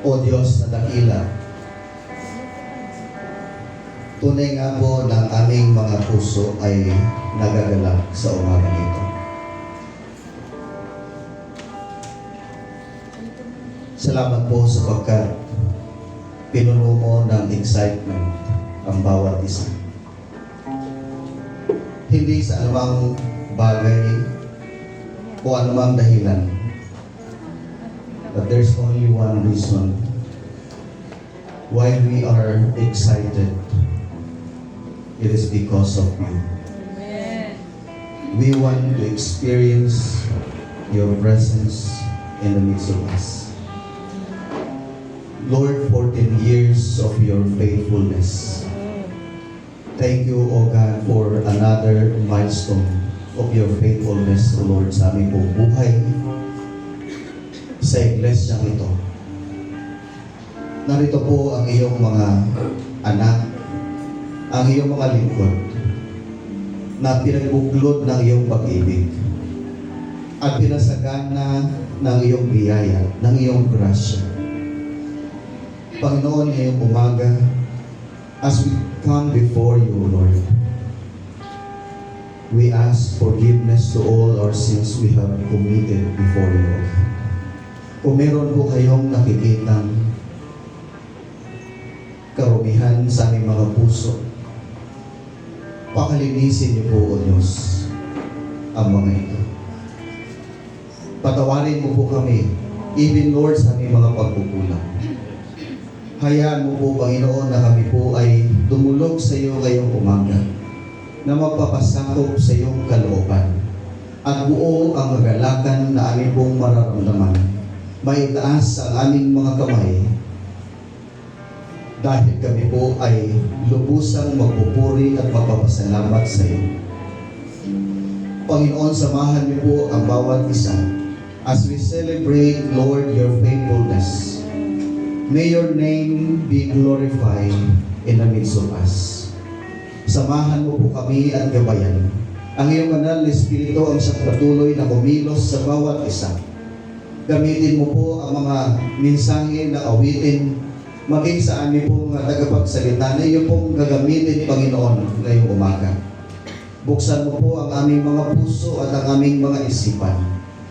O Diyos na dakila, tunay nga po ng aming mga puso ay nagagalak sa umagang ito. Salamat po sapagkat pinuno mo ng excitement ang bawat isa. Hindi sa anumang bagay o anumang dahilan, but there's only one reason why we are excited. It is because of you. Amen. We want to experience your presence in the midst of us. Lord, 14 years of your faithfulness. Thank you, O God, for another milestone of your faithfulness, O Lord, sa aming buong buhay sa iglesyang ito. Narito po ang iyong mga anak, ang iyong mga lingkod, na pinagbuklod ng iyong pag-ibig at pinasagana ng iyong biyaya, ng iyong grasya. Panginoon, ngayong umaga, as we come before you, Lord, we ask forgiveness to all our sins we have committed before you, Lord. Kung meron po kayong nakikitang karumihan sa aming mga puso, pakalinisin niyo po, O Diyos, ang mga ito. Patawarin mo po kami, even Lord, sa aming mga pagkukulang. Hayaan mo po, Panginoon, na kami po ay dumulog sa iyo ngayong umaga, na magpapasakop sa iyong kalooban, at buo ang magalakan na aming pong mararamdaman. Maitaas ang aming mga kamay, dahil kami po ay lubusang magpupuri at magpapasalamat sa iyo. Panginoon, samahan niyo po ang bawat isa as we celebrate, Lord, your faithfulness. May your name be glorified in the midst of us. Samahan mo po kami at gabayan. Ang iyong banal na Espiritu ang siyang patuloy na kumilos sa bawat isa. Gamitin mo po ang mga mensahe na awitin, maging sa amin pong tagapagsalita na iyo pong gagamitin, Panginoon, ngayong umaga. Buksan mo po ang aming mga puso at ang aming mga isipan.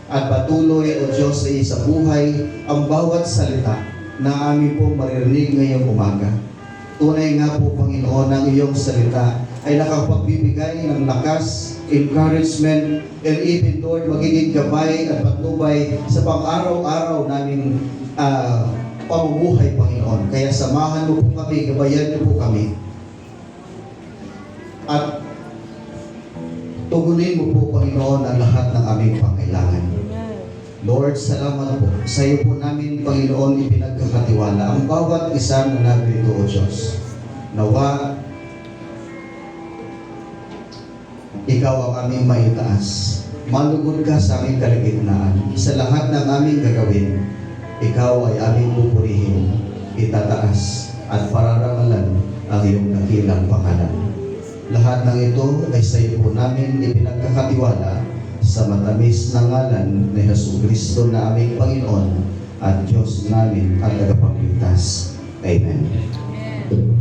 At patuloy, O Diyos, sa isa buhay ang bawat salita na amin pong maririnig ngayong umaga. Tunay nga po, Panginoon, ang iyong salita ay nakapagbibigay ng lakas, encouragement, and even, Lord, magiging gabay at patnubay sa pang-araw-araw naming pamumuhay, Panginoon. Kaya samahan mo po kami, gabayan niyo po kami. At tugunin mo po, Panginoon, ang lahat ng aming pangailangan. Lord, salamat po. Sa iyo po namin, Panginoon, ipinagkakatiwala ang bawat isa na narito, O Diyos. Nawa, ikaw ang aming maitaas. Malugod ka sa aming kalagitnaan. Sa lahat ng aming gagawin, ikaw ay aming pupurihin, itataas, at pararangalan ang iyong dakilang pangalan. Lahat ng ito ay sa iyo po namin ipinagkakatiwala sa matamis na ngalan ni Jesucristo na aming Panginoon at Diyos namin at tagapagligtas. Amen. Amen.